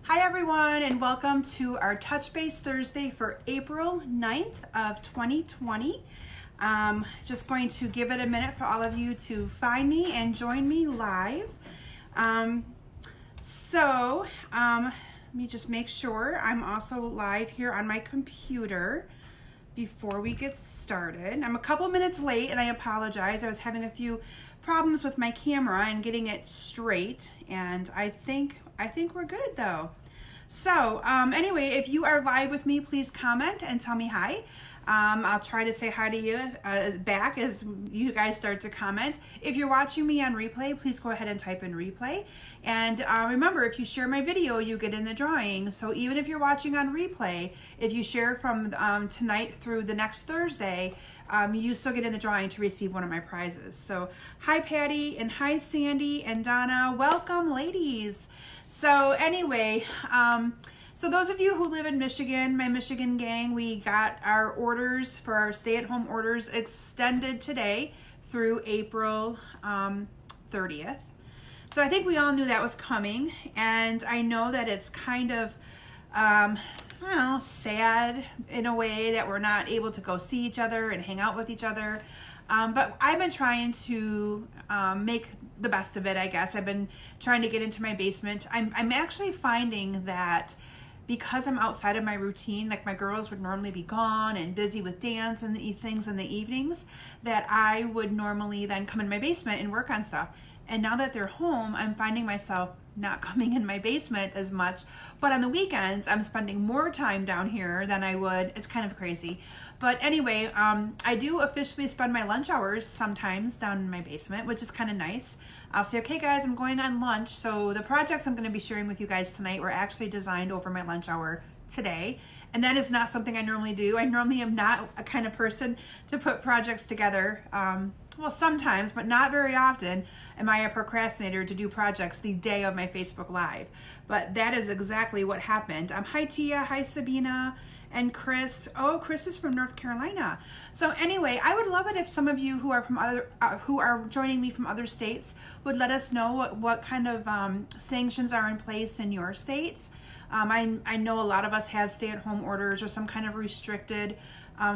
Hi everyone, and welcome to our Touch Base Thursday for April 9th of 2020. Just going to give it a minute for all of you to find me and join me live. Let me just make sure I'm also live here on my computer before we get started. I'm a couple minutes late and I apologize. I was having a few problems with my camera and getting it straight, and I think we're good though. So anyway, if you are live with me, please comment and tell me hi. I'll try to say hi to you back as you guys start to comment. If you're watching me on replay, please go ahead and type in replay. And remember, if you share my video, you get in the drawing. So even if you're watching on replay, if you share from tonight through the next Thursday, you still get in the drawing to receive one of my prizes. So hi Patty, and hi Sandy and Donna. Welcome, ladies. So anyway, so those of you who live in Michigan, my Michigan gang, we got our orders for our stay-at-home orders extended today through April 30th. So I think we all knew that was coming, and I know that it's kind of, I don't know, sad in a way that we're not able to go see each other and hang out with each other. But I've been trying to make the best of it, I guess. I've been trying to get into my basement. I'm actually finding that because I'm outside of my routine, like my girls would normally be gone and busy with dance and things in the evenings, that I would normally then come in my basement and work on stuff. And now that they're home, I'm finding myself not coming in my basement as much. But on the weekends, I'm spending more time down here than I would. It's kind of crazy. But anyway, I do officially spend my lunch hours sometimes down in my basement, which is kind of nice. I'll say, okay guys, I'm going on lunch. So the projects I'm going to be sharing with you guys tonight were actually designed over my lunch hour today. And that is not something I normally do. I normally am not a kind of person to put projects together. Well, sometimes, but not very often am I a procrastinator to do projects the day of my Facebook Live. But that is exactly what happened. Hi Tia, hi Sabina, and Chris. Oh, Chris is from North Carolina. So anyway, I would love it if some of you who are from who are joining me from other states would let us know what kind of sanctions are in place in your states. I know a lot of us have stay-at-home orders or some kind of restricted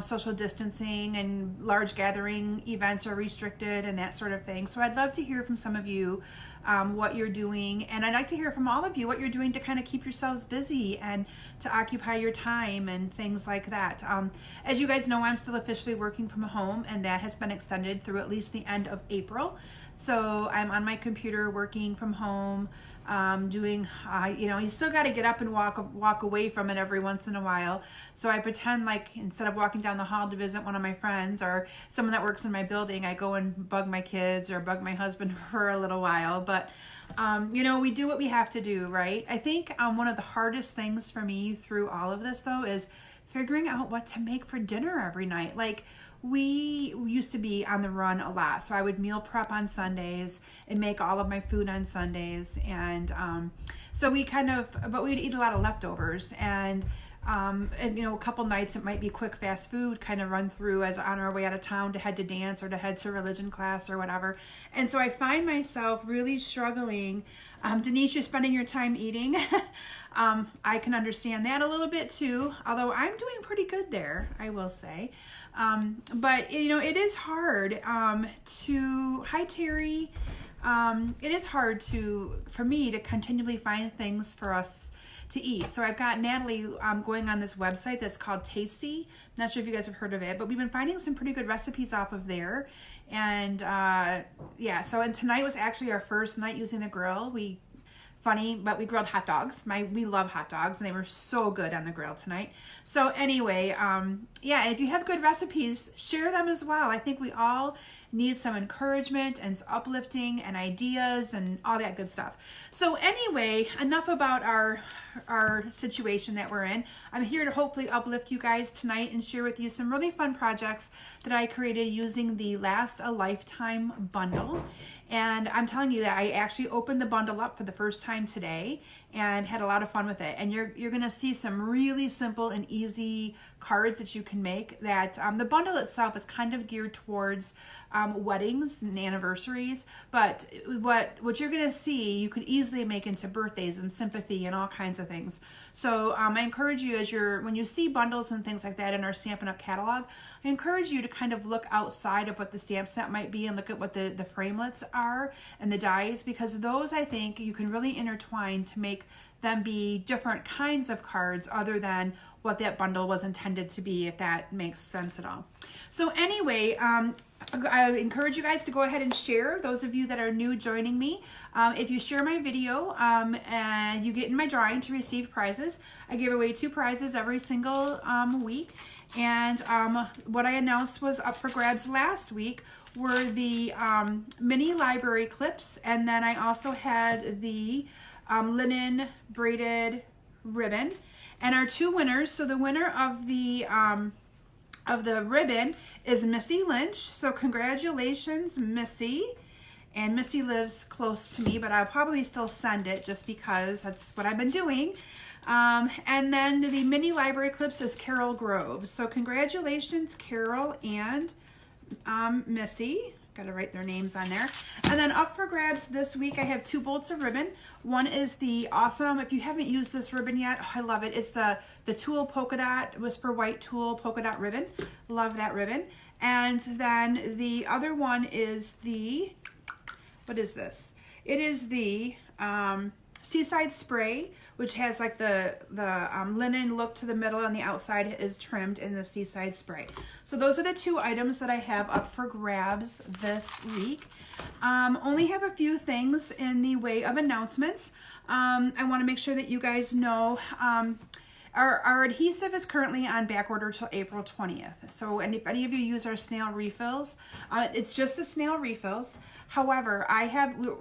social distancing, and large gathering events are restricted and that sort of thing. So I'd love to hear from some of you what you're doing, and I'd like to hear from all of you what you're doing to kind of keep yourselves busy and to occupy your time and things like that. As you guys know, I'm still officially working from home, and that has been extended through at least the end of April. So I'm on my computer working from home, doing, you still got to get up and walk away from it every once in a while. So I pretend like instead of walking down the hall to visit one of my friends or someone that works in my building, I go and bug my kids or bug my husband for a little while. But, we do what we have to do, right? I think one of the hardest things for me through all of this, though, is figuring out what to make for dinner every night. Like, we used to be on the run a lot, so I would meal prep on Sundays and make all of my food on Sundays, and so we'd eat a lot of leftovers, and a couple nights it might be quick fast food, kind of run through as on our way out of town to head to dance or to head to religion class or whatever. And so I find myself really struggling. Denise, you're spending your time eating. I can understand that a little bit too, although I'm doing pretty good there, I will say. But it is hard hi Terry. It is hard for me to continually find things for us to eat. So I've got Natalie going on this website that's called Tasty. I'm not sure if you guys have heard of it, but we've been finding some pretty good recipes off of there. And and tonight was actually our first night using the grill. But we grilled hot dogs. We love hot dogs, and they were so good on the grill tonight. So anyway, if you have good recipes, share them as well. I think we all need some encouragement and uplifting and ideas and all that good stuff. So anyway, enough about our situation that we're in. I'm here to hopefully uplift you guys tonight and share with you some really fun projects that I created using the Last a Lifetime bundle. And I'm telling you that I actually opened the bundle up for the first time today and had a lot of fun with it. And you're going to see some really simple and easy cards that you can make. That the bundle itself is kind of geared towards weddings and anniversaries, but what you're going to see you could easily make into birthdays and sympathy and all kinds of things. So I encourage you, when you see bundles and things like that in our Stampin' Up catalog, I encourage you to kind of look outside of what the stamp set might be and look at what the framelits are and the dies, because those, I think, you can really intertwine to make them be different kinds of cards other than what that bundle was intended to be, if that makes sense at all. So anyway, I encourage you guys to go ahead and share, those of you that are new joining me. If you share my video and you get in my drawing to receive prizes, I give away 2 prizes every single week. And what I announced was up for grabs last week were the mini library clips, and then I also had the linen braided ribbon. And our 2 winners, so the winner of the ribbon is Missy Lynch. So congratulations, Missy. And Missy lives close to me, but I'll probably still send it just because that's what I've been doing. And then the mini library clips is Carol Grove. So congratulations, Carol and Missy. Got to write their names on there. And then up for grabs this week, I have 2 bolts of ribbon. One is the awesome, if you haven't used this ribbon yet, oh, I love it. It's the Tulle Polka Dot, Whisper White Tulle Polka Dot ribbon. Love that ribbon. And then the other one is the, what is this? It is the Seaside Spray, which has like the linen look to the middle, and the outside is trimmed in the Seaside Spray. So those are the 2 items that I have up for grabs this week. Only have a few things in the way of announcements. I want to make sure that you guys know our adhesive is currently on back order till April 20th. So, and if any of you use our snail refills, it's just the snail refills. However,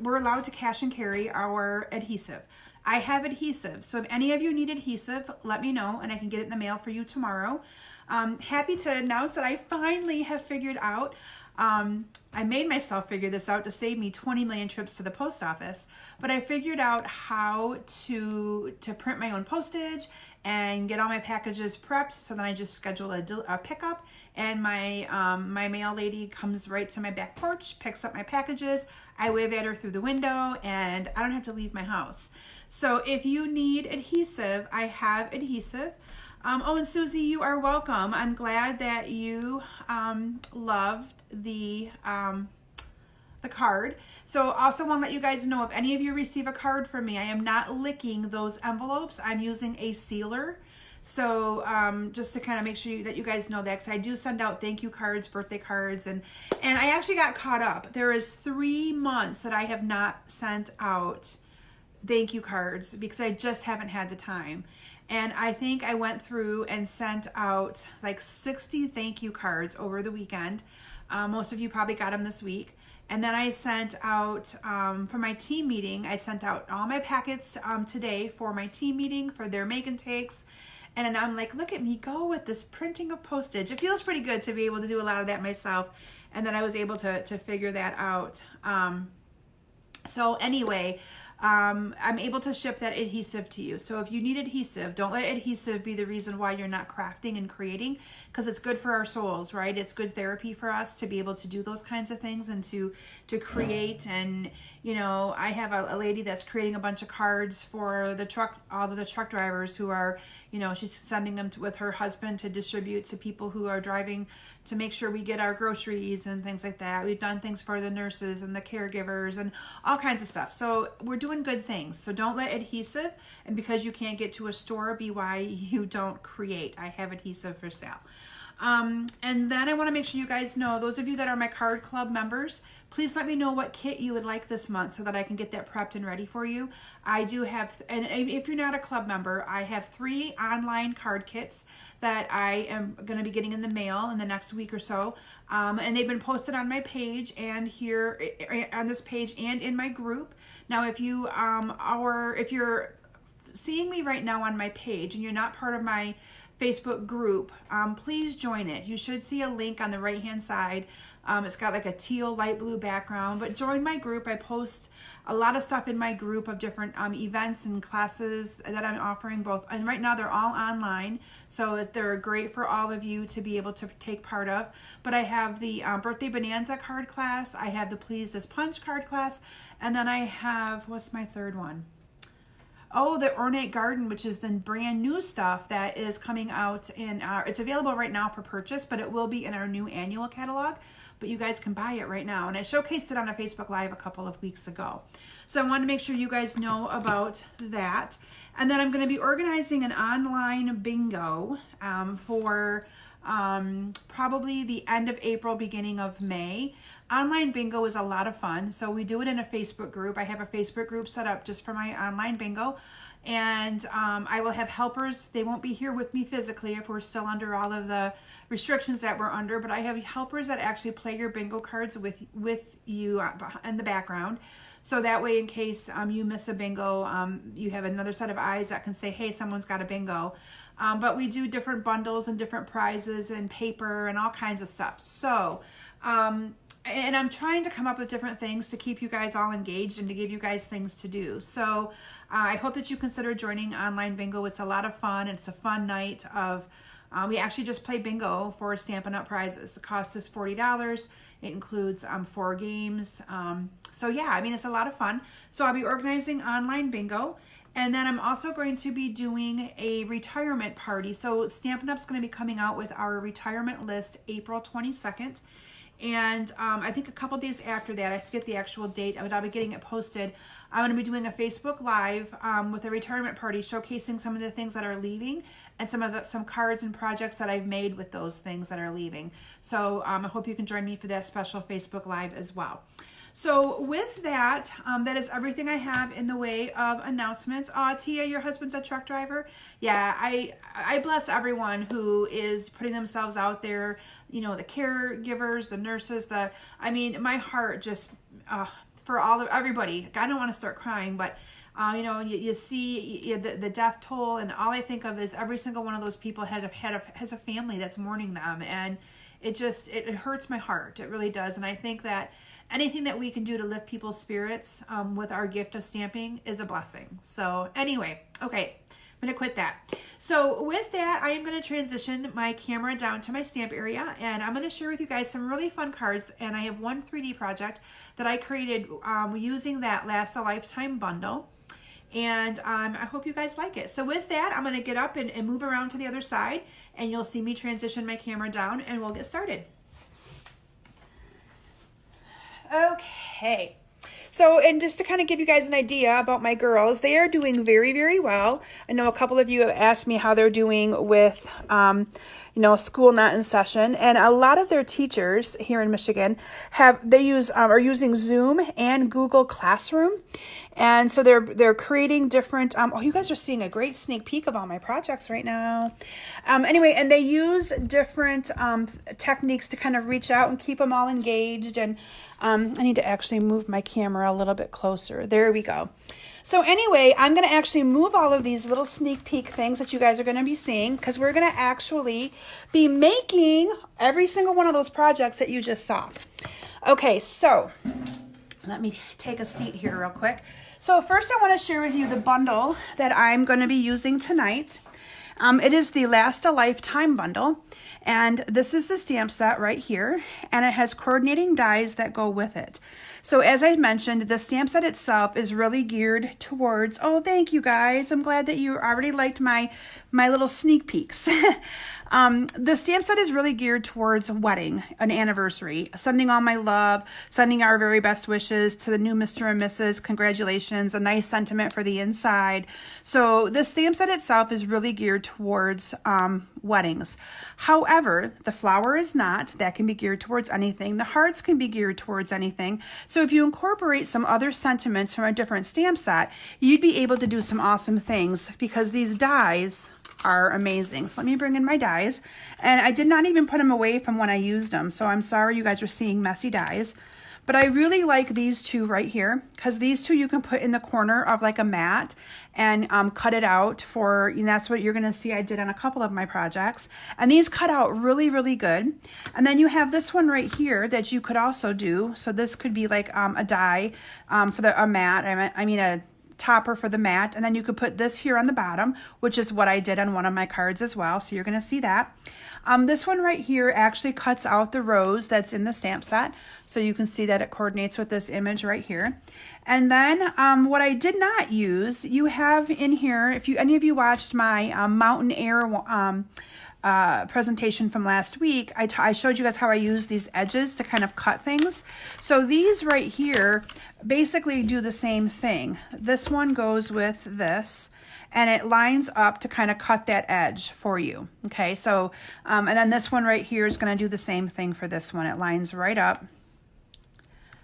we're allowed to cash and carry our adhesive. I have adhesive, so if any of you need adhesive, let me know and I can get it in the mail for you tomorrow. Happy to announce that I finally have figured out, I made myself figure this out to save me 20 million trips to the post office, but I figured out how to print my own postage and get all my packages prepped. So then I just schedule a pickup, and my mail lady comes right to my back porch, picks up my packages. I wave at her through the window, and I don't have to leave my house. So if you need adhesive, I have adhesive. Oh, and Susie, you are welcome. I'm glad that you loved the card. So also want to let you guys know, if any of you receive a card from me, I am not licking those envelopes. I'm using a sealer. So just to kind of make sure that you guys know that, because I do send out thank you cards, birthday cards, and I actually got caught up. There is 3 months that I have not sent out thank you cards because I just haven't had the time. And I think I went through and sent out like 60 thank you cards over the weekend. Most of you probably got them this week. And then I sent out, for my team meeting, I sent out all my packets today for my team meeting, for their make and takes. And I'm like, look at me go with this printing of postage. It feels pretty good to be able to do a lot of that myself. And then I was able to figure that out. So anyway, I'm able to ship that adhesive to you. So if you need adhesive, don't let adhesive be the reason why you're not crafting and creating, because it's good for our souls, right? It's good therapy for us to be able to do those kinds of things and to create. And, you know, I have a lady that's creating a bunch of cards for the truck, all of the truck drivers who are, you know, she's sending them with her husband to distribute to people who are driving to make sure we get our groceries and things like that. We've done things for the nurses and the caregivers and all kinds of stuff. So we're doing good things. So don't let adhesive, and because you can't get to a store, be why you don't create. I have adhesive for sale. And then I want to make sure you guys know, those of you that are my card club members, please let me know what kit you would like this month so that I can get that prepped and ready for you. I do have, and if you're not a club member, I have 3 online card kits that I am going to be getting in the mail in the next week or so. And they've been posted on my page and here on this page and in my group. Now, if you're seeing me right now on my page and you're not part of my Facebook group, please join it. You should see a link on the right hand side. It's got like a teal light blue background, but join my group. I post a lot of stuff in my group of different events and classes that I'm offering both, and right now they're all online, so they're great for all of you to be able to take part of. But I have the Birthday Bonanza card class, I have the Pleased as Punch card class, and then I have, what's my third one? Oh, the Ornate Garden, which is the brand new stuff that is coming out in it's available right now for purchase, but it will be in our new annual catalog. But you guys can buy it right now. And I showcased it on a Facebook Live a couple of weeks ago. So I wanted to make sure you guys know about that. And then I'm going to be organizing an online bingo for probably the end of April, beginning of May. Online bingo is a lot of fun. So we do it in a Facebook group. I have a Facebook group set up just for my online bingo. And I will have helpers. They won't be here with me physically if we're still under all of the restrictions that we're under, but I have helpers that actually play your bingo cards with you in the background. So that way, in case you miss a bingo, you have another set of eyes that can say, hey, someone's got a bingo. But we do different bundles and different prizes and paper and all kinds of stuff. So, and I'm trying to come up with different things to keep you guys all engaged and to give you guys things to do. So I hope that you consider joining online bingo. It's a lot of fun. It's a fun night of, we actually just play bingo for Stampin' Up! Prizes. The cost is $40. It includes 4 games. So yeah, I mean, it's a lot of fun. So I'll be organizing online bingo. And then I'm also going to be doing a retirement party. So Stampin' Up's going to be coming out with our retirement list April 22nd. And I think a couple days after that, I forget the actual date, but I'll be getting it posted. I'm going to be doing a Facebook Live with a retirement party showcasing some of the things that are leaving and some cards and projects that I've made with those things that are leaving. So I hope you can join me for that special Facebook Live as well. So with that, that is everything I have in the way of announcements. Tia, your husband's a truck driver? Yeah, I bless everyone who is putting themselves out there, you know, the caregivers, the nurses, I mean, my heart just, for everybody. I don't want to start crying, but you know, you see the death toll, and all I think of is every single one of those people has a family that's mourning them, and it hurts my heart. It really does. And I think that anything that we can do to lift people's spirits with our gift of stamping is a blessing. So anyway, okay, I'm going to quit that. So with that, I am going to transition my camera down to my stamp area, and I'm going to share with you guys some really fun cards. And I have one 3D project that I created using that Last a Lifetime bundle. And I hope you guys like it. So with that, I'm going to get up and move around to the other side, and you'll see me transition my camera down, and we'll get started. Okay, so, and just to kind of give you guys an idea about my girls, they are doing very, very well. I know a couple of you have asked me how they're doing with, you know, school not in session, and a lot of their teachers here in Michigan are using Zoom and Google Classroom, and so they're creating different. Oh, you guys are seeing a great sneak peek of all my projects right now. Anyway, and they use different techniques to kind of reach out and keep them all engaged. And I need to actually move my camera a little bit closer. There we go. So anyway, I'm going to actually move all of these little sneak peek things that you guys are going to be seeing, because we're going to actually be making every single one of those projects that you just saw. Okay, so let me take a seat here real quick. So first I want to share with you the bundle that I'm going to be using tonight. It is the Last a Lifetime bundle, and this is the stamp set right here, and it has coordinating dies that go with it. So as I mentioned, the stamp set itself is really geared towards, oh, thank you guys. I'm glad that you already liked my little sneak peeks. The stamp set is really geared towards a wedding, an anniversary, sending all my love, sending our very best wishes to the new Mr. and Mrs. Congratulations, a nice sentiment for the inside. So the stamp set itself is really geared towards weddings. However, the flower is not. That can be geared towards anything. The hearts can be geared towards anything. So if you incorporate some other sentiments from a different stamp set, you'd be able to do some awesome things, because these dies are amazing. So let me bring in my dies, and I did not even put them away from when I used them, so I'm sorry you guys are seeing messy dies, but I really like these two right here, because these two you can put in the corner of like a mat and cut it out for, you know, that's what you're going to see I did on a couple of my projects. And these cut out really, really good. And then you have this one right here that you could also do. So this could be like a die for a mat. I mean a topper for the mat. And then you could put this here on the bottom, which is what I did on one of my cards as well. So you're going to see that. This one right here actually cuts out the rose that's in the stamp set. So you can see that it coordinates with this image right here. And then what I did not use, you have in here, if any of you watched my Mountain Air presentation from last week, I showed you guys how I use these edges to kind of cut things. So these right here basically do the same thing. This one goes with this, and it lines up to kind of cut that edge for you. Okay, so and then this one right here is going to do the same thing for this one. It lines right up.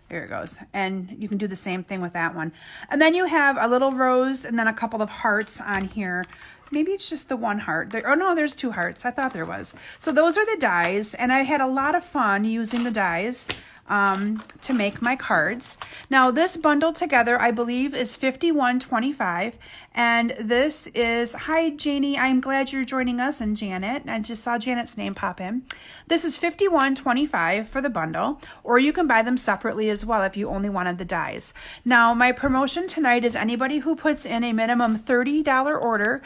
There it goes. And you can do the same thing with that one. And then you have a little rose and then a couple of hearts on here. Maybe it's just the one heart. Oh no, there's two hearts. I thought there was. So those are the dies, and I had a lot of fun using the dies to make my cards. Now this bundle together, I believe, is $51.25, and this is, hi Janie, I'm glad you're joining us, and Janet, I just saw Janet's name pop in. This is $51.25 for the bundle, or you can buy them separately as well if you only wanted the dies. Now my promotion tonight is anybody who puts in a minimum $30 order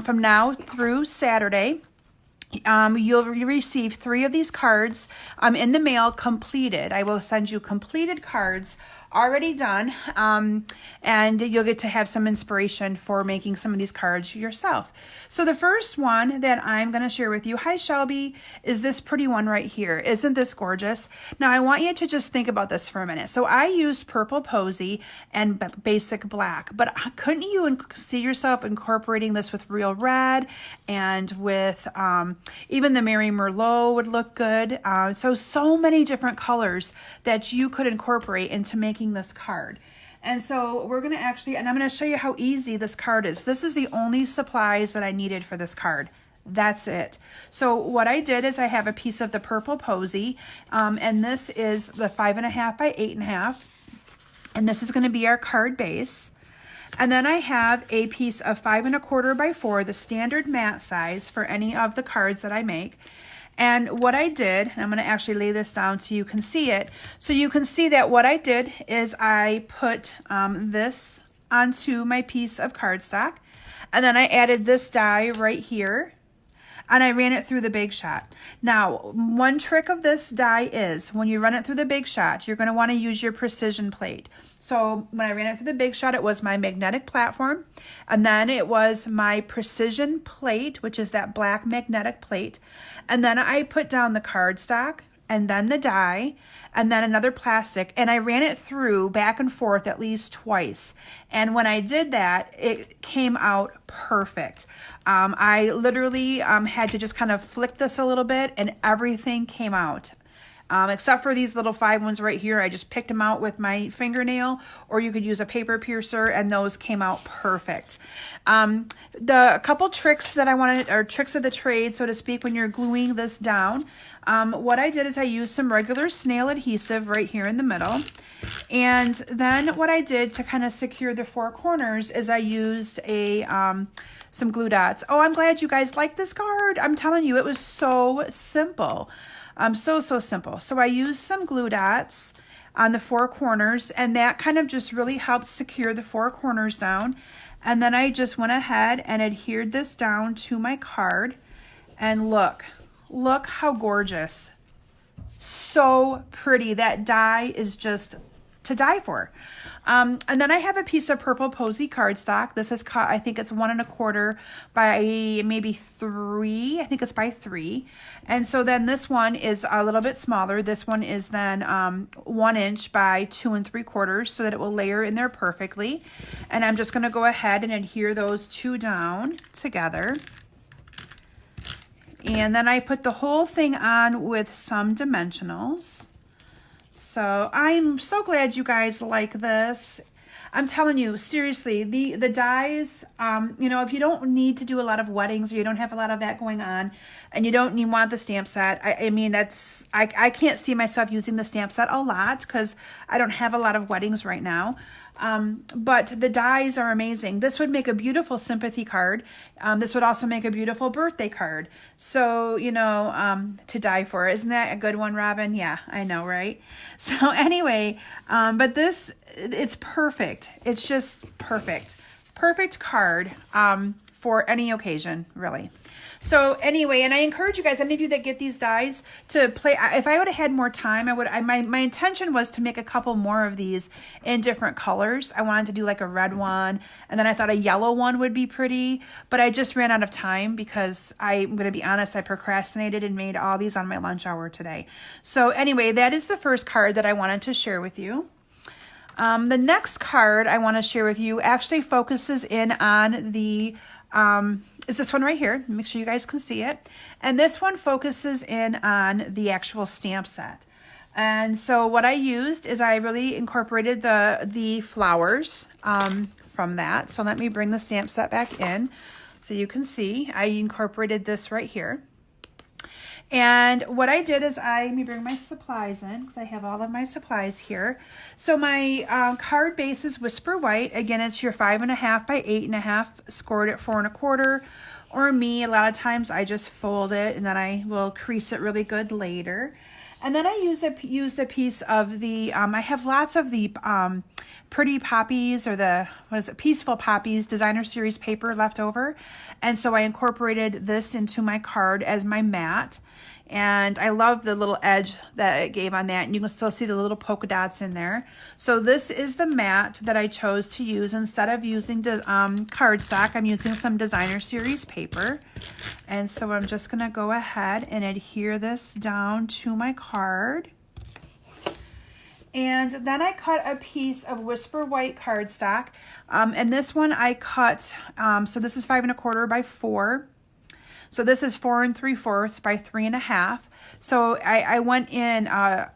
from now through Saturday, you'll receive 3 of these cards in the mail completed. I will send you completed cards already done, and you'll get to have some inspiration for making some of these cards yourself. So the first one that I'm going to share with you, hi Shelby, is this pretty one right here. Isn't this gorgeous? Now I want you to just think about this for a minute. So I used Purple Posy and Basic Black, but couldn't you see yourself incorporating this with Real Red and with even the Mary Merlot would look good. So many different colors that you could incorporate into making this card. And so we're going to actually, and I'm going to show you how easy this card is. This is the only supplies that I needed for this card. That's it. So what I did is I have a piece of the Purple Posy, and this is the 5.5 by 8.5, and this is going to be our card base. And then I have a piece of 5 1/4 by 4, the standard mat size for any of the cards that I make. And what I did, and I'm going to actually lay this down so you can see it. So you can see that what I did is I put this onto my piece of cardstock, and then I added this die right here, and I ran it through the Big Shot. Now, one trick of this die is when you run it through the Big Shot, you're going to want to use your precision plate. So when I ran it through the Big Shot, it was my magnetic platform, and then it was my precision plate, which is that black magnetic plate, and then I put down the cardstock, and then the die, and then another plastic, and I ran it through back and forth at least twice. And when I did that, it came out perfect. I literally had to just kind of flick this a little bit, and everything came out. Except for these little 5 ones right here. I just picked them out with my fingernail, or you could use a paper piercer, and those came out perfect. The couple tricks that I wanted, or tricks of the trade, so to speak, when you're gluing this down, what I did is I used some regular snail adhesive right here in the middle. And then what I did to kind of secure the 4 corners is I used some glue dots. Oh, I'm glad you guys like this card. I'm telling you, it was so simple. So simple. So I used some glue dots on the 4 corners, and that kind of just really helped secure the 4 corners down. And then I just went ahead and adhered this down to my card, and look how gorgeous. So pretty. That die is just to die for. And then I have a piece of Purple Posy cardstock. This is cut, I think it's 1 1/4 by maybe 3. I think it's by 3. And so then this one is a little bit smaller. This one is then 1 inch by 2 3/4, so that it will layer in there perfectly. And I'm just going to go ahead and adhere those 2 down together. And then I put the whole thing on with some dimensionals. So I'm so glad you guys like this. I'm telling you, seriously, the dies, you know, if you don't need to do a lot of weddings or you don't have a lot of that going on and you don't want the stamp set, I mean, I can't see myself using the stamp set a lot because I don't have a lot of weddings right now. But the dies are amazing. This would make a beautiful sympathy card. This would also make a beautiful birthday card. So, you know, to die for. Isn't that a good one, Robin? Yeah, I know, right? So anyway, but this, it's perfect. It's just perfect. Perfect card for any occasion, really. So anyway, and I encourage you guys, any of you that get these dies, to play. If I would have had more time, my intention was to make a couple more of these in different colors. I wanted to do like a red one, and then I thought a yellow one would be pretty, but I just ran out of time because I'm going to be honest, I procrastinated and made all these on my lunch hour today. So anyway, that is the first card that I wanted to share with you. The next card I want to share with you actually focuses in on the is this one right here. Make sure you guys can see it. And this one focuses in on the actual stamp set. And so what I used is I really incorporated the flowers from that. So let me bring the stamp set back in so you can see. I incorporated this right here. And what I did is let me bring my supplies in because I have all of my supplies here. So my card base is Whisper White. Again, it's your 5.5 by 8.5, scored at 4 1/4. Or me, a lot of times I just fold it and then I will crease it really good later. And then I used a piece of the, I have lots of the Pretty Poppies or the, Peaceful Poppies designer series paper left over. And so I incorporated this into my card as my mat. And I love the little edge that it gave on that. And you can still see the little polka dots in there. So this is the mat that I chose to use. Instead of using the cardstock, I'm using some designer series paper. And so I'm just going to go ahead and adhere this down to my card. And then I cut a piece of Whisper White cardstock. And this one I cut, so this is 5 1/4 by 4. So this is 4 3/4 by 3.5. So I went in,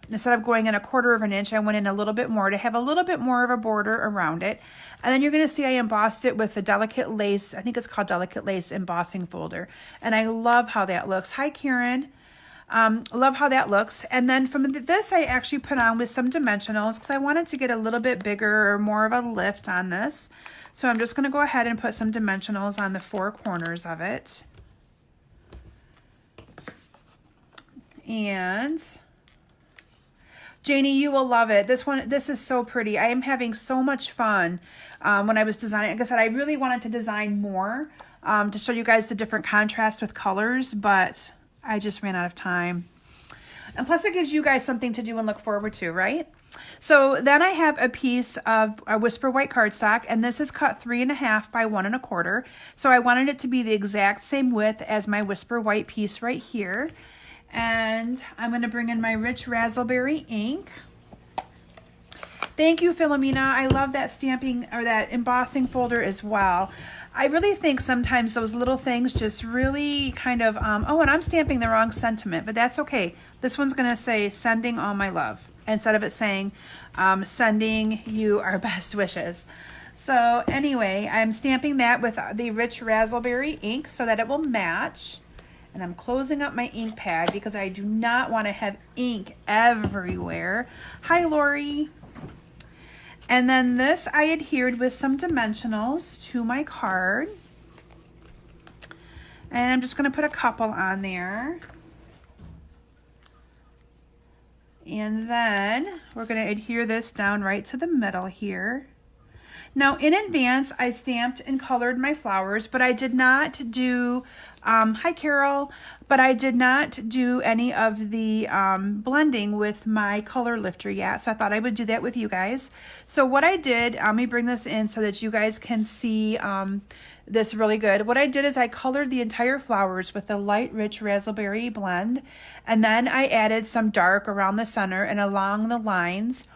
instead of going in 1/4 of an inch, I went in a little bit more to have a little bit more of a border around it. And then you're going to see I embossed it with the Delicate Lace, I think it's called Delicate Lace embossing folder. And I love how that looks. Hi, Karen. Love how that looks. And then from this, I actually put on with some dimensionals because I wanted to get a little bit bigger or more of a lift on this. So I'm just going to go ahead and put some dimensionals on the 4 corners of it. And Janie, you will love it. This is so pretty. I am having so much fun when I was designing. Like I said, I really wanted to design more to show you guys the different contrast with colors, but I just ran out of time. And plus it gives you guys something to do and look forward to, right? So then I have a piece of a Whisper White cardstock, and this is cut 3.5 by 1 1/4. So I wanted it to be the exact same width as my Whisper White piece right here. And I'm going to bring in my rich raspberry ink. Thank you, Philomena. I love that stamping or that embossing folder as well. I really think sometimes those little things just really kind of, oh, and I'm stamping the wrong sentiment, but that's okay. This one's going to say sending all my love instead of it saying sending you our best wishes. So anyway, I'm stamping that with the rich raspberry ink so that it will match. And I'm closing up my ink pad because I do not want to have ink everywhere. Hi, Lori. And then this I adhered with some dimensionals to my card. And I'm just going to put a couple on there. And then we're going to adhere this down right to the middle here. Now in advance, I stamped and colored my flowers, but I did not do, hi Carol, but I did not do any of the blending with my color lifter yet. So I thought I would do that with you guys. So what I did, let me bring this in so that you guys can see this really good. What I did is I colored the entire flowers with the light rich raspberry blend. And then I added some dark around the center and along the lines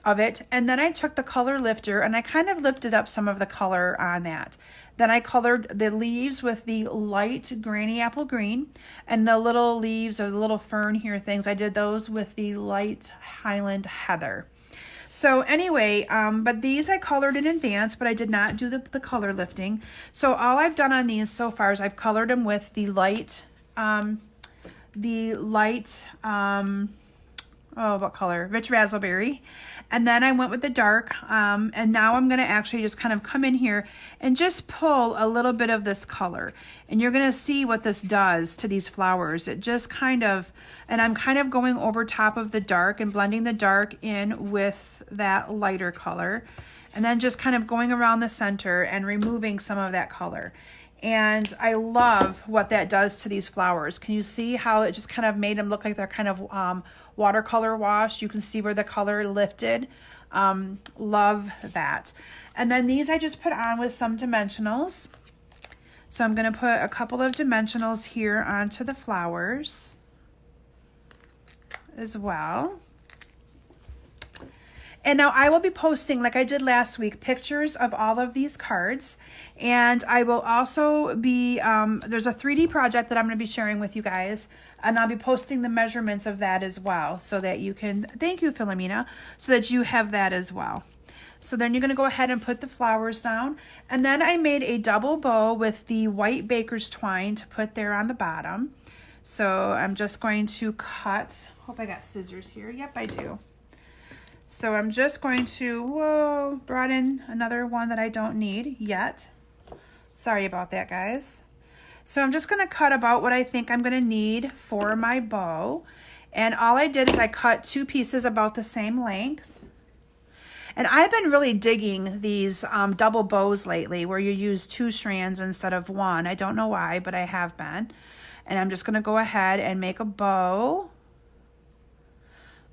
of it. And then I took the color lifter and I kind of lifted up some of the color on that. Then I colored the leaves with the light granny apple green, and the little leaves or the little fern here things, I did those with the light Highland heather. So anyway, but these I colored in advance, but I did not do the color lifting. So all I've done on these so far is I've colored them with the light, oh, what color? Rich Raspberry. And then I went with the dark, and now I'm going to actually just kind of come in here and just pull a little bit of this color. And you're going to see what this does to these flowers. It just kind of, and I'm kind of going over top of the dark and blending the dark in with that lighter color. And then just kind of going around the center and removing some of that color. And I love what that does to these flowers. Can you see how it just kind of made them look like they're kind of watercolor washed? You can see where the color lifted. Love that. And then these I just put on with some dimensionals. So I'm going to put a couple of dimensionals here onto the flowers as well. And now I will be posting, like I did last week, pictures of all of these cards. And I will also be, there's a 3D project that I'm going to be sharing with you guys. And I'll be posting the measurements of that as well, so that you can, thank you, Philomena, so that you have that as well. So then you're going to go ahead and put the flowers down. And then I made a double bow with the white baker's twine to put there on the bottom. So I'm just going to cut, hope I got scissors here. Yep, I do. So I'm just going to, whoa, brought in another one that I don't need yet. Sorry about that, guys. So I'm just going to cut about what I think I'm going to need for my bow. And all I did is I cut 2 pieces about the same length. And I've been really digging these double bows lately, where you use 2 strands instead of 1. I don't know why, but I have been. And I'm just going to go ahead and make a bow.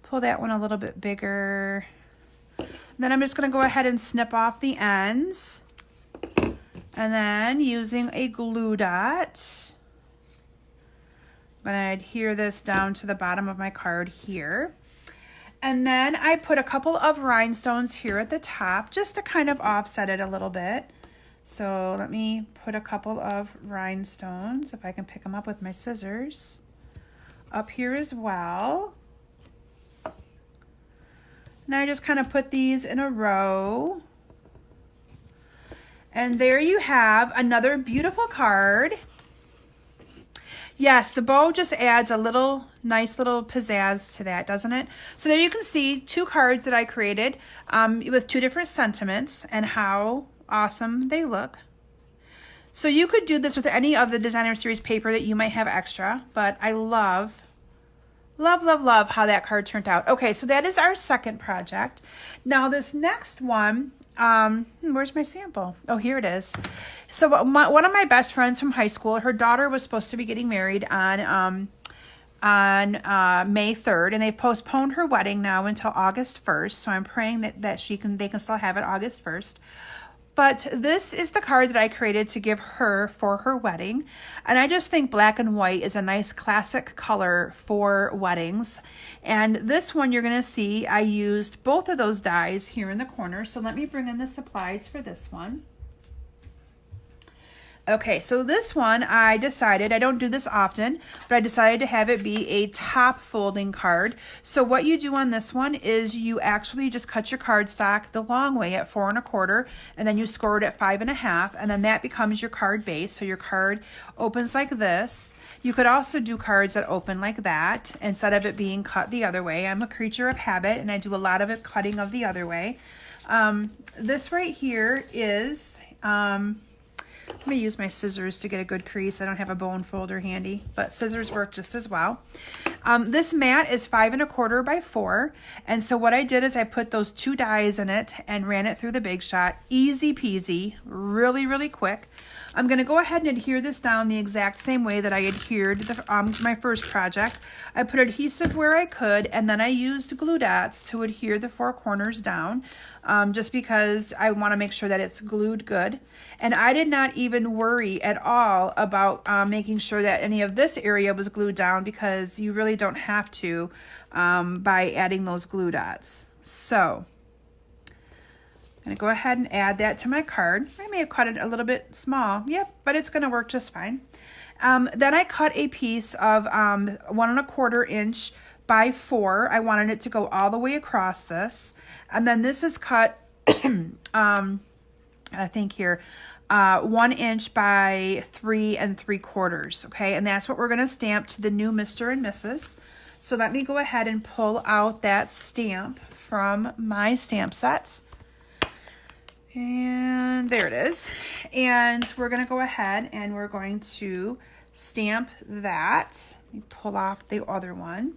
Pull that one a little bit bigger. Then I'm just going to go ahead and snip off the ends. And then using a glue dot, I'm going to adhere this down to the bottom of my card here. And then I put a couple of rhinestones here at the top just to kind of offset it a little bit. So let me put a couple of rhinestones, if I can pick them up with my scissors, up here as well. Now I just kind of put these in a row. And there you have another beautiful card. Yes, the bow just adds a little nice little pizzazz to that, doesn't it? So there you can see 2 cards that I created with 2 different sentiments and how awesome they look. So you could do this with any of the designer series paper that you might have extra, but I love how that card turned out. Okay, so that is our second project. Now this next one, where's my sample? Oh, here it is. So one of my best friends from high school, her daughter was supposed to be getting married on May 3rd, and they postponed her wedding now until August 1st. So I'm praying that they can still have it August 1st. But this is the card that I created to give her for her wedding. And I just think black and white is a nice classic color for weddings. And this one you're going to see I used both of those dies here in the corner. So let me bring in the supplies for this one. Okay, so this one I decided, I don't do this often, but I decided to have it be a top folding card. So what you do on this one is you actually just cut your cardstock the long way at 4 1/4, and then you score it at 5 1/2, and then that becomes your card base. So your card opens like this. You could also do cards that open like that instead of it being cut the other way. I'm a creature of habit, and I do a lot of it cutting of the other way. This right here is... let me use my scissors to get a good crease. I don't have a bone folder handy, but scissors work just as well. This mat is 5 1/4 by 4. And so what I did is I put those 2 dies in it and ran it through the Big Shot. Easy peasy, really, really quick. I'm going to go ahead and adhere this down the exact same way that I adhered my first project. I put adhesive where I could, and then I used glue dots to adhere the 4 corners down, just because I want to make sure that it's glued good. And I did not even worry at all about making sure that any of this area was glued down, because you really don't have to by adding those glue dots. So I'm going to go ahead and add that to my card. I may have cut it a little bit small. Yep, but it's going to work just fine. Then I cut a piece of 1 1/4 inch by 4. I wanted it to go all the way across this. And then this is cut, I think here, 1 inch by 3 3/4. Okay, and that's what we're going to stamp to the new Mr. and Mrs. So let me go ahead and pull out that stamp from my stamp set. And there it is. And we're going to go ahead and we're going to stamp that. Let me pull off the other one.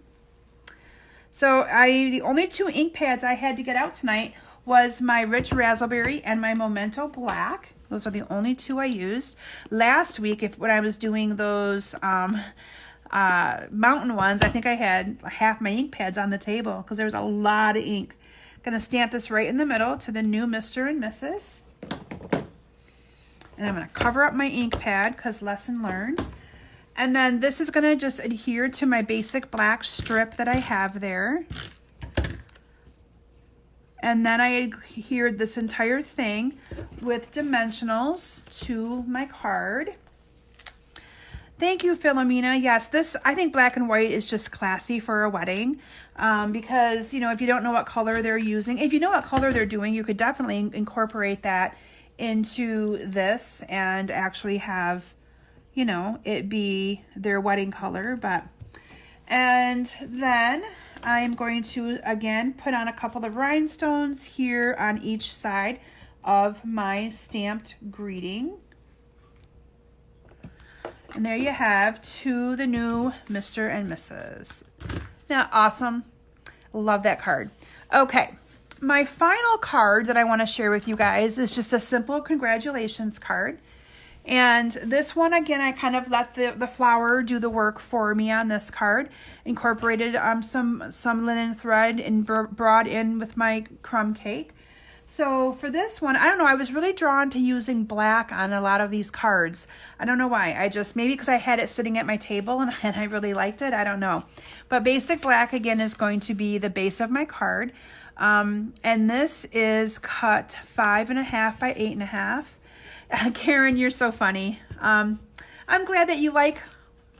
So the only 2 ink pads I had to get out tonight was my Rich Raspberry and my Memento Black. Those are the only 2 I used. Last week, when I was doing those mountain ones, I think I had half my ink pads on the table because there was a lot of ink. Gonna stamp this right in the middle to the new Mr. and Mrs. And I'm gonna cover up my ink pad because lesson learned. And then this is gonna just adhere to my basic black strip that I have there. And then I adhered this entire thing with dimensionals to my card. Thank you, Philomena. Yes, I think black and white is just classy for a wedding because, you know, if you don't know what color they're using, if you know what color they're doing, you could definitely incorporate that into this and actually have, you know, it be their wedding color. And then I'm going to, again, put on a couple of rhinestones here on each side of my stamped greeting. And there you have to the new Mr. and Mrs. Now, awesome. Love that card. Okay, my final card that I want to share with you guys is just a simple congratulations card. And this one, again, I kind of let the flower do the work for me on this card. Incorporated some linen thread and brought in with my crumb cake. So for this one, I don't know, I was really drawn to using black on a lot of these cards. I don't know why. Maybe because I had it sitting at my table and I really liked it. I don't know. But basic black, again, is going to be the base of my card. And this is cut 5.5 by 8.5. Karen, you're so funny. I'm glad that you like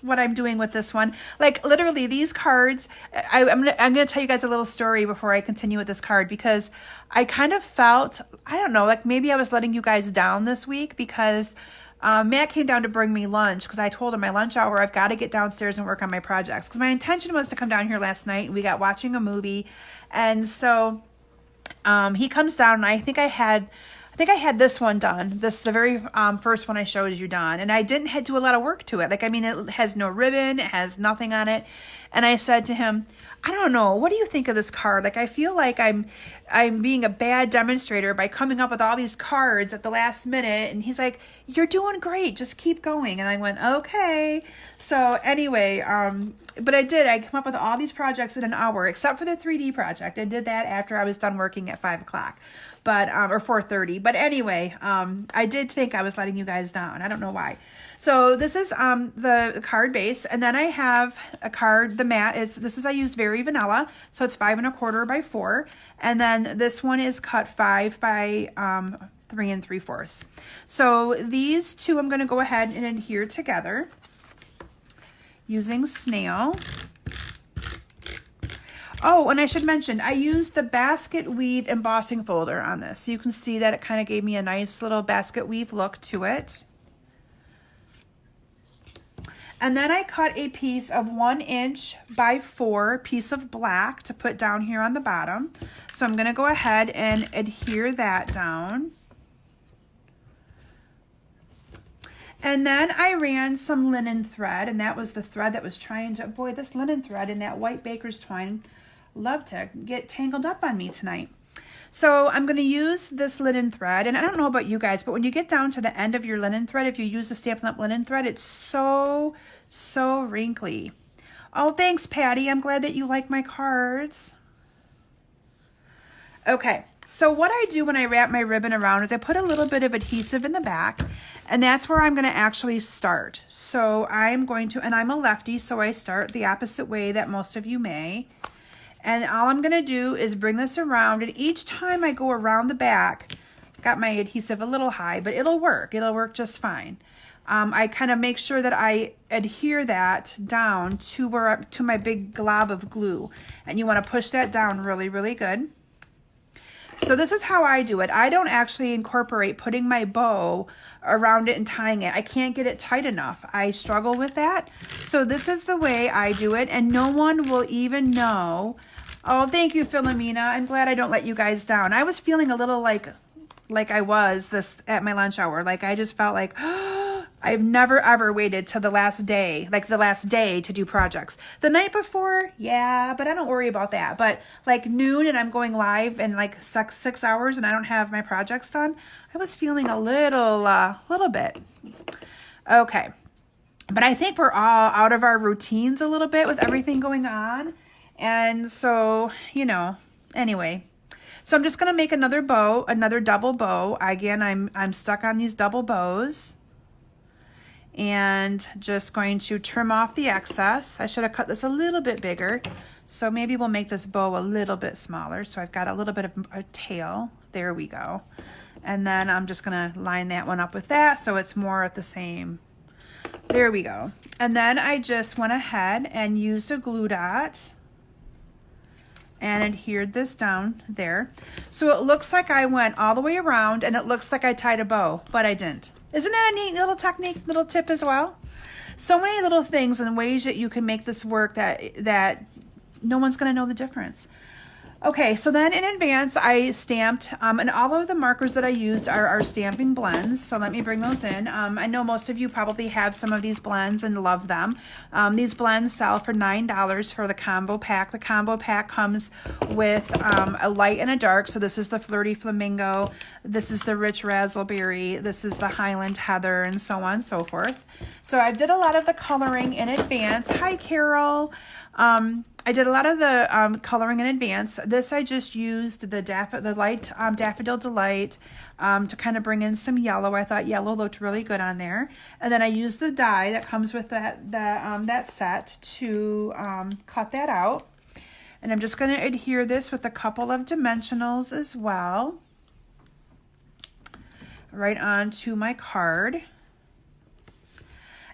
what I'm doing with this one. Like literally these cards, I'm gonna tell you guys a little story before I continue with this card, because I kind of felt, I don't know, like maybe I was letting you guys down this week because Matt came down to bring me lunch because I told him my lunch hour, I've got to get downstairs and work on my projects. Because my intention was to come down here last night and we got watching a movie. And so he comes down and I think I had this one done. The very first one I showed you done. And I didn't do a lot of work to it. Like, I mean, it has no ribbon. It has nothing on it. And I said to him, I don't know, what do you think of this card? Like, I feel like I'm being a bad demonstrator by coming up with all these cards at the last minute. And he's like, you're doing great. Just keep going. And I went, okay. So anyway, but I came up with all these projects in an hour, except for the 3D project. I did that after I was done working at 5 o'clock. But, or 4:30. But anyway, I did think I was letting you guys down. I don't know why. So this is the card base. And then I have a card, the mat I used Very Vanilla. So it's 5 1/4 by 4. And then this one is cut 5 by 3 3/4. So these two I'm going to go ahead and adhere together using snail. Oh, and I should mention, I used the basket weave embossing folder on this. So you can see that it kind of gave me a nice little basket weave look to it. And then I cut a piece of 1 inch by 4 piece of black to put down here on the bottom. So I'm going to go ahead and adhere that down. And then I ran some linen thread, and that was the thread that was trying to, boy, this linen thread in that white baker's twine love to get tangled up on me tonight. So I'm going to use this linen thread, and I don't know about you guys, but when you get down to the end of your linen thread, if you use the Stampin' Up! Linen thread, it's so wrinkly. Oh, thanks, Patty. I'm glad that you like my cards. Okay, so what I do when I wrap my ribbon around is I put a little bit of adhesive in the back, and that's where I'm going to actually start. So I'm going to, and I'm a lefty, so I start the opposite way that most of you may. And all I'm going to do is bring this around, and each time I go around the back, I've got my adhesive a little high, but it'll work. It'll work just fine. I kind of make sure that I adhere that down to my big glob of glue. And you want to push that down really, really good. So this is how I do it. I don't actually incorporate putting my bow around it and tying it. I can't get it tight enough. I struggle with that. So this is the way I do it, and no one will even know. Oh, thank you, Philomena. I'm glad I don't let you guys down. I was feeling a little like I was this at my lunch hour. Like I just felt like, I've never ever waited till the last day, like the last day to do projects. The night before, yeah, but I don't worry about that. But like noon and I'm going live in like 6 hours and I don't have my projects done, I was feeling a little bit. Okay. But I think we're all out of our routines a little bit with everything going on. And so, you know, anyway. So I'm just going to make another bow, another double bow. Again, I'm stuck on these double bows. And just going to trim off the excess. I should have cut this a little bit bigger. So maybe we'll make this bow a little bit smaller. So I've got a little bit of a tail. There we go. And then I'm just gonna line that one up with that so it's more at the same. There we go. And then I just went ahead and used a glue dot and adhered this down there. So it looks like I went all the way around and it looks like I tied a bow, but I didn't. Isn't that a neat little technique, little tip as well? So many little things and ways that you can make this work that no one's gonna know the difference. Okay, so then in advance I stamped, and all of the markers that I used are our stamping blends. So let me bring those in. I know most of you probably have some of these blends and love them. These blends sell for $9 for the combo pack. The combo pack comes with a light and a dark. So this is the Flirty Flamingo. This is the Rich Razzleberry. This is the Highland Heather, and so on and so forth. So I did a lot of the coloring in advance. Hi, Carol. I did a lot of the coloring in advance. This I just used the light Daffodil Delight to kind of bring in some yellow. I thought yellow looked really good on there. And then I used the die that comes with that set to cut that out. And I'm just going to adhere this with a couple of dimensionals as well, right onto my card.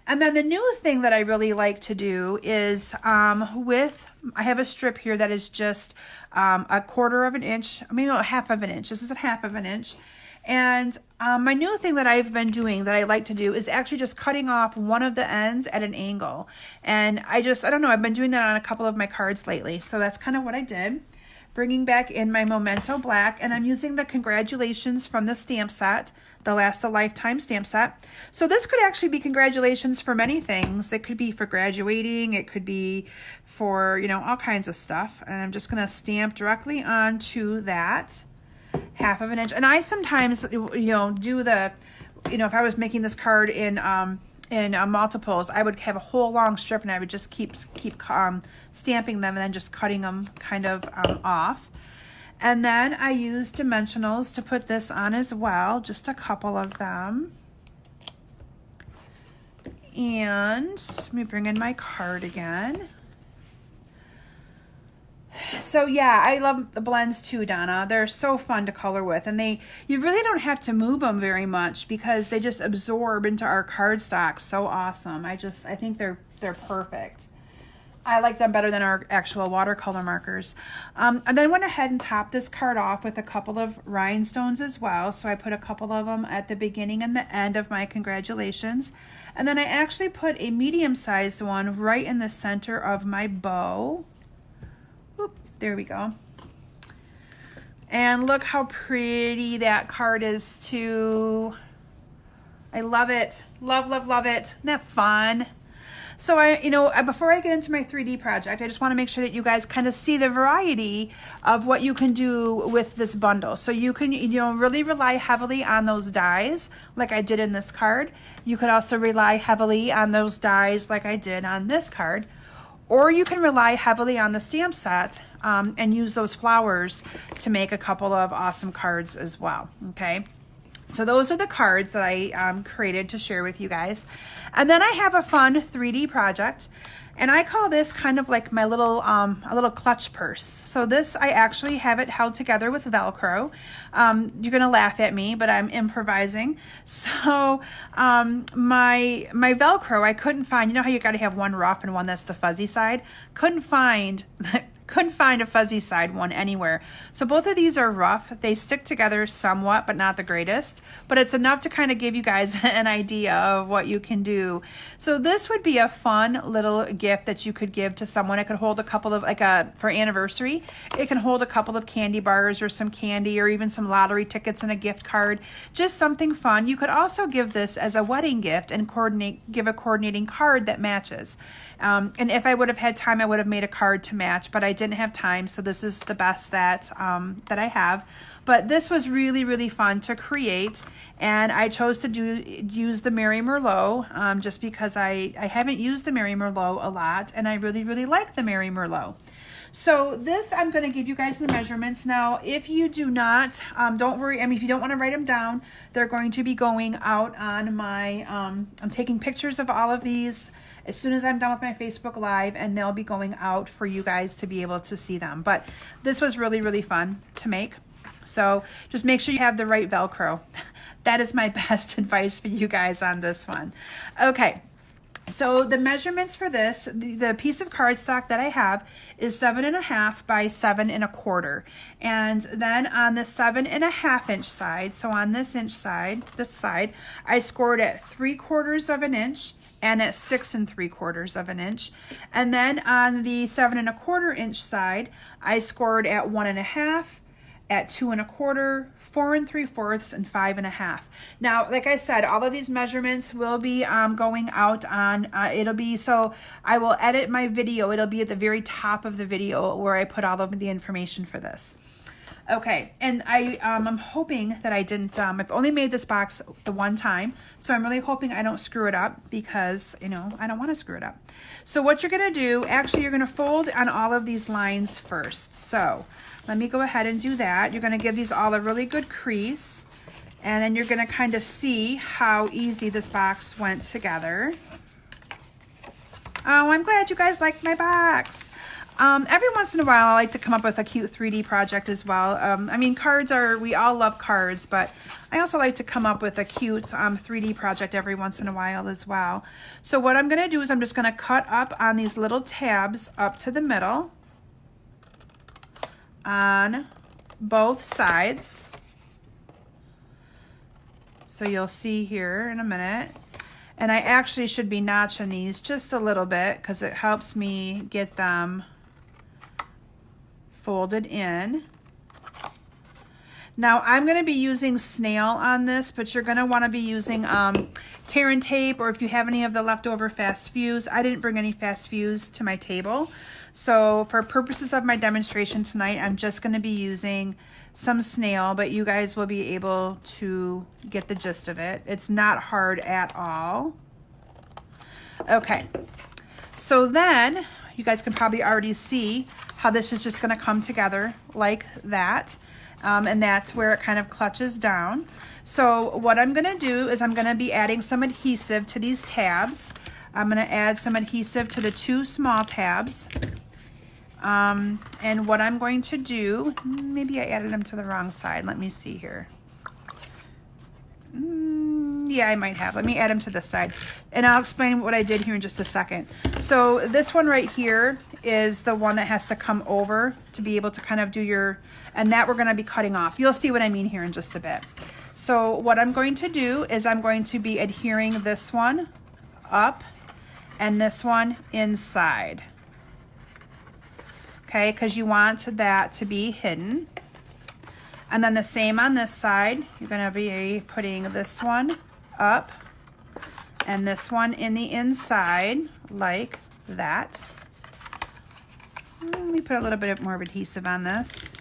And then the new thing that I really like to do is I have a strip here that is just a quarter of an inch, half of an inch. This is a half of an inch. And my new thing that I've been doing that I like to do is actually just cutting off one of the ends at an angle. And I don't know, I've been doing that on a couple of my cards lately. So that's kind of what I did. Bringing back in my Memento Black, and I'm using the Congratulations from the stamp set, the Last a Lifetime stamp set. So this could actually be congratulations for many things. It could be for graduating, it could be for, all kinds of stuff. And I'm just gonna stamp directly onto that half of an inch. And I sometimes, do the, if I was making this card in multiples, I would have a whole long strip and I would just keep stamping them and then just cutting them kind of off. And then I used dimensionals to put this on as well, just a couple of them. And let me bring in my card again. So yeah, I love the blends too, Donna. They're so fun to color with, and you really don't have to move them very much because they just absorb into our cardstock. So awesome. I think they're perfect. I like them better than our actual watercolor markers. And then went ahead and topped this card off with a couple of rhinestones as well. So I put a couple of them at the beginning and the end of my congratulations. And then I actually put a medium-sized one right in the center of my bow. There we go. And look how pretty that card is too. I love it. Love, love, love it. Isn't that fun? So before I get into my 3D project, I just want to make sure that you guys kind of see the variety of what you can do with this bundle. So you can, really rely heavily on those dies like I did in this card. You could also rely heavily on those dies like I did on this card. Or you can rely heavily on the stamp set and use those flowers to make a couple of awesome cards as well, okay? So those are the cards that I created to share with you guys. And then I have a fun 3D project, and I call this kind of like my little a little clutch purse. So this, I actually have it held together with Velcro. You're gonna laugh at me, but I'm improvising. So my Velcro, I couldn't find, you know how you gotta have one rough and one that's the fuzzy side? Couldn't find a fuzzy side one anywhere. So both of these are rough. They stick together somewhat, but not the greatest. But it's enough to kind of give you guys an idea of what you can do. So this would be a fun little gift that you could give to someone. It could hold a couple of, for anniversary, it can hold a couple of candy bars or some candy or even some lottery tickets and a gift card. Just something fun. You could also give this as a wedding gift and give a coordinating card that matches. And if I would have had time, I would have made a card to match, but I didn't have time, so this is the best that I have. But this was really, really fun to create, and I chose to use the Mary Merlot just because I haven't used the Mary Merlot a lot, and I really, really like the Mary Merlot. So this, I'm going to give you guys the measurements. Now, if you do not, don't worry. I mean, if you don't want to write them down, they're going to be going out on my, I'm taking pictures of all of these as soon as I'm done with my Facebook Live, and they'll be going out for you guys to be able to see them. But this was really, really fun to make. So just make sure you have the right Velcro. That is my best advice for you guys on this one. Okay. So the measurements for this, the piece of cardstock that I have is 7.5 by 7 1/4. And then on the 7.5 inch side, so on this side, I scored at 3/4 of an inch and at 6 3/4 inches. And then on the 7 1/4 inch side, I scored at 1.5, at 2 1/4, 4 3/4, and 5.5. Now, like I said, all of these measurements will be going out on, it'll be, so I will edit my video. It'll be at the very top of the video where I put all of the information for this. Okay, and I'm hoping that I didn't, I've only made this box the one time, so I'm really hoping I don't screw it up because, you know, I don't want to screw it up. So what you're going to do, actually, you're going to fold on all of these lines first. So let me go ahead and do that. You're going to give these all a really good crease, and then you're going to kind of see how easy this box went together. Oh, I'm glad you guys liked my box. Every once in a while, I like to come up with a cute 3D project as well. I mean, cards are, we all love cards, but I also like to come up with a cute 3D project every once in a while as well. So what I'm going to do is I'm just going to cut up on these little tabs up to the middle on both sides. So you'll see here in a minute. And I actually should be notching these just a little bit because it helps me get them folded in. Now I'm going to be using snail on this, but you're going to want to be using tear and tape, or if you have any of the leftover fast fuse. I didn't bring any fast fuse to my table, so for purposes of my demonstration tonight, I'm just going to be using some snail, but you guys will be able to get the gist of it. It's not hard at all. Okay, so then you guys can probably already see how this is just going to come together like that. And that's where it kind of clutches down. So what I'm going to do is I'm going to be adding some adhesive to these tabs. I'm going to add some adhesive to the two small tabs. And what I'm going to do, maybe I added them to the wrong side. Let me see here. Yeah, I might have. Let me add them to this side. And I'll explain what I did here in just a second. So this one right here is the one that has to come over to be able to kind of do your, and that we're going to be cutting off. You'll see what I mean here in just a bit. So what I'm going to do is I'm going to be adhering this one up and this one inside. Okay, because you want that to be hidden. And then the same on this side, you're going to be putting this one up and this one in the inside like that. Let me put a little bit more of adhesive on this.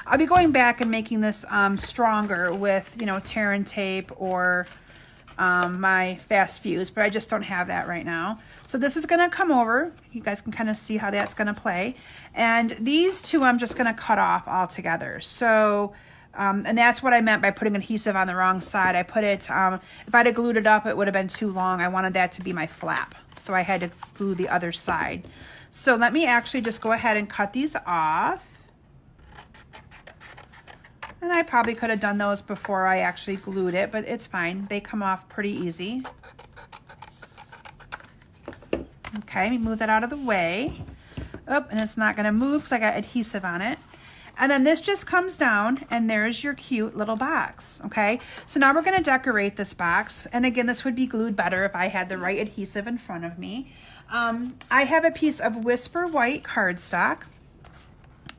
I'll be going back and making this stronger with, you know, tear and tape or my fast fuse, but I just don't have that right now. So this is going to come over. You guys can kind of see how that's going to play. And these two I'm just going to cut off all together. So And that's what I meant by putting adhesive on the wrong side. I put it, if I'd have glued it up, it would have been too long. I wanted that to be my flap. So I had to glue the other side. So let me actually just go ahead and cut these off. And I probably could have done those before I actually glued it, but it's fine. They come off pretty easy. Okay, let me move that out of the way. Oh, and it's not gonna move because I got adhesive on it. And then this just comes down and there's your cute little box, okay? So now we're gonna decorate this box. And again, this would be glued better if I had the right adhesive in front of me. I have a piece of Whisper White cardstock.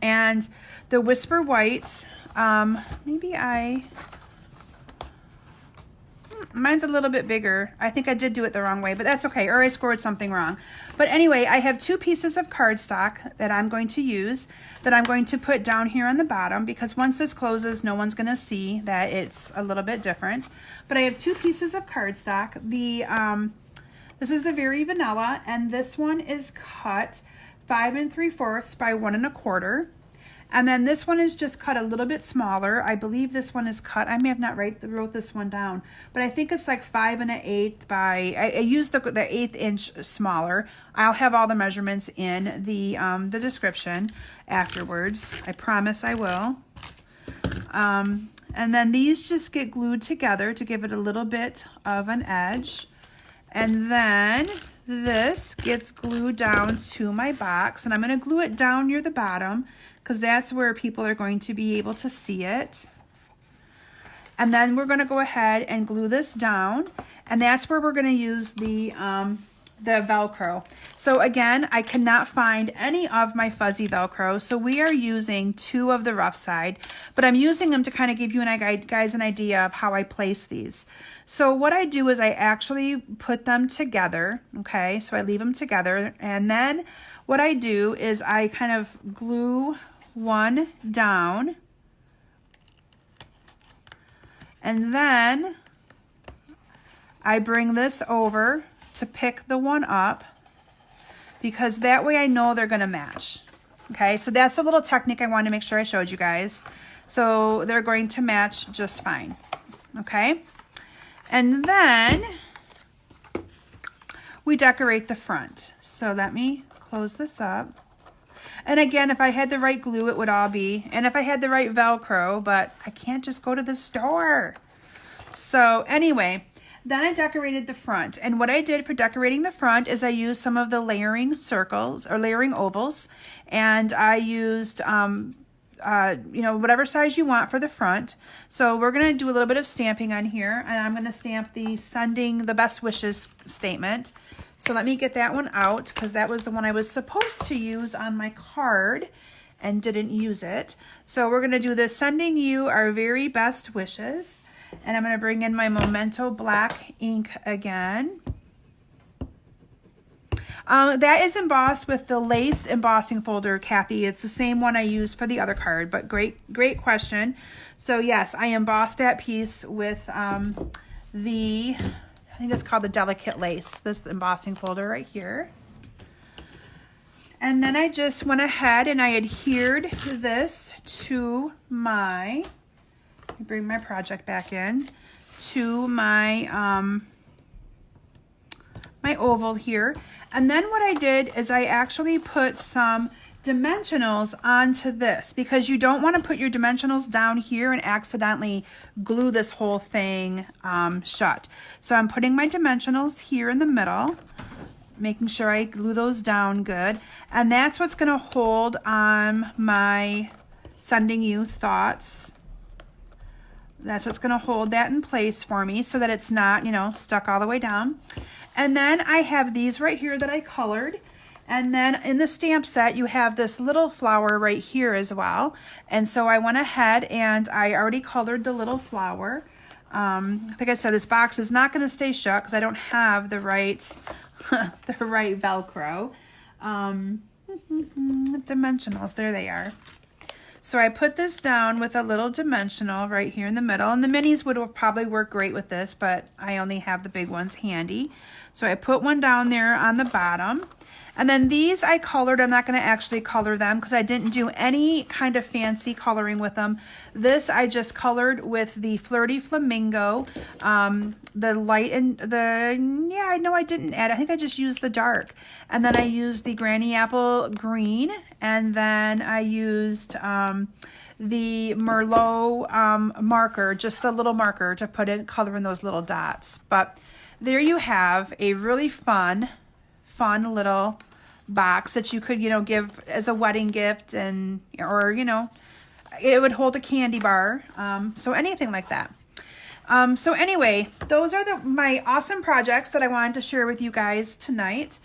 And the Whisper White, mine's a little bit bigger. I think I did do it the wrong way, but that's okay, or I scored something wrong. But anyway, I have 2 pieces of cardstock that I'm going to use, that I'm going to put down here on the bottom, because once this closes, no one's gonna see that it's a little bit different. But I have 2 pieces of cardstock. This is the Very Vanilla, and this one is cut 5 3/4 by 1 1/4. And then this one is just cut a little bit smaller. I believe this one is cut, I may have not wrote this one down, but I think it's like 5 1/8 by, I used the 1/8 inch smaller. I'll have all the measurements in the description afterwards. I promise I will. And then these just get glued together to give it a little bit of an edge. And then this gets glued down to my box, and I'm gonna glue it down near the bottom, because that's where people are going to be able to see it. And then we're gonna go ahead and glue this down, and that's where we're gonna use the Velcro. So again, I cannot find any of my fuzzy Velcro, so we are using 2 of the rough side, but I'm using them to kind of give you guys an idea of how I place these. So what I do is I actually put them together, okay? So I leave them together, and then what I do is I kind of glue one down, and then I bring this over to pick the one up, because that way I know they're gonna match. Okay, so that's a little technique I wanted to make sure I showed you guys. So they're going to match just fine, okay? And then we decorate the front. So let me close this up. And again, if I had the right glue, it would all be, and if I had the right Velcro, but I can't just go to the store. So anyway, then I decorated the front. And what I did for decorating the front is I used some of the layering circles or layering ovals. And I used, whatever size you want for the front. So we're gonna do a little bit of stamping on here, and I'm gonna stamp the sending the best wishes statement. So let me get that one out, because that was the one I was supposed to use on my card and didn't use it. So we're gonna do the sending you our very best wishes. And I'm gonna bring in my Memento black ink again. That is embossed with the lace embossing folder, Kathy. It's the same one I used for the other card, but great question. So yes, I embossed that piece with I think it's called the Delicate Lace, this embossing folder right here. And then I just went ahead and I adhered this to my, let me bring my project back in, to my, my oval here. And then what I did is I actually put some dimensionals onto this, because you don't want to put your dimensionals down here and accidentally glue this whole thing shut. So I'm putting my dimensionals here in the middle, making sure I glue those down good. And that's what's going to hold on my sending you thoughts. That's what's going to hold that in place for me so that it's not, stuck all the way down. And then I have these right here that I colored. And then in the stamp set, you have this little flower right here as well. And so I went ahead and I already colored the little flower. Like I said, this box is not going to stay shut because I don't have the right, the right Velcro. Dimensionals, there they are. So I put this down with a little dimensional right here in the middle, and the minis would probably work great with this, but I only have the big ones handy. So I put one down there on the bottom. And then these I colored. I'm not going to actually color them because I didn't do any kind of fancy coloring with them. This I just colored with the Flirty Flamingo, the light and the, yeah, I know I didn't add, I think I just used the dark. And then I used the Granny Apple Green, and then I used the Merlot marker, just the little marker to put in, color in those little dots. But there you have a really fun little box that you could, you know, give as a wedding gift, and or, you know, it would hold a candy bar, so anything like that. So anyway, those are my awesome projects that I wanted to share with you guys tonight.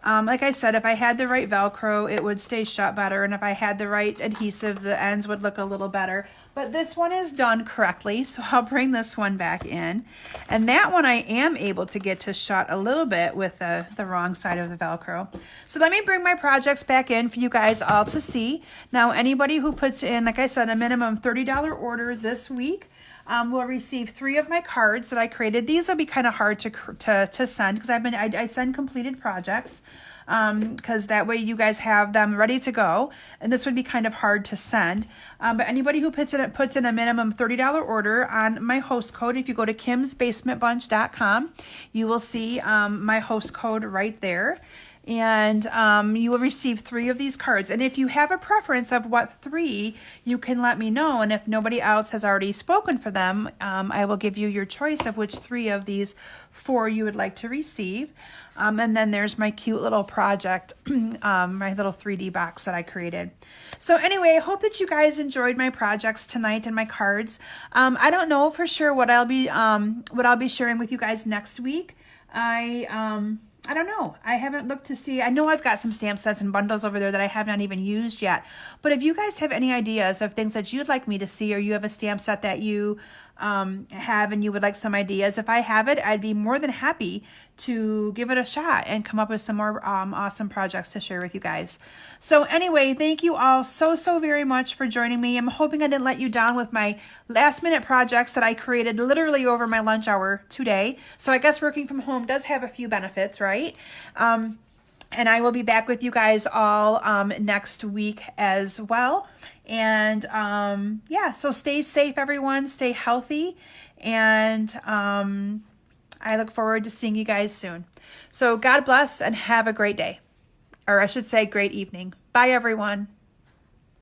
Like I said, if I had the right Velcro, it would stay shut better, and if I had the right adhesive, the ends would look a little better. But this one is done correctly, so I'll bring this one back in. And that one I am able to get to shut a little bit with the wrong side of the Velcro. So let me bring my projects back in for you guys all to see. Now, anybody who puts in, like I said, a minimum $30 order this week, will receive 3 of my cards that I created. These will be kind of hard to send because I send completed projects, because that way you guys have them ready to go, and this would be kind of hard to send. But anybody who puts in a minimum $30 order on my host code, if you go to kimsbasementbunch.com, you will see my host code right there. And you will receive 3 of these cards. And if you have a preference of what 3, you can let me know. And if nobody else has already spoken for them, I will give you your choice of which 3 of these 4 you would like to receive. And then there's my cute little project, my little 3D box that I created. So anyway, I hope that you guys enjoyed my projects tonight and my cards. I don't know for sure what I'll be sharing with you guys next week. I don't know. I haven't looked to see. I know I've got some stamp sets and bundles over there that I have not even used yet. But if you guys have any ideas of things that you'd like me to see, or you have a stamp set that you have and you would like some ideas, if I have it, I'd be more than happy to give it a shot and come up with some more awesome projects to share with you guys. So anyway, thank you all so very much for joining me. I'm hoping I didn't let you down with my last minute projects that I created literally over my lunch hour today. So I guess working from home does have a few benefits, right? And I will be back with you guys all next week as well. And yeah, so stay safe, everyone. Stay healthy. And I look forward to seeing you guys soon. So God bless and have a great day. Or I should say great evening. Bye, everyone.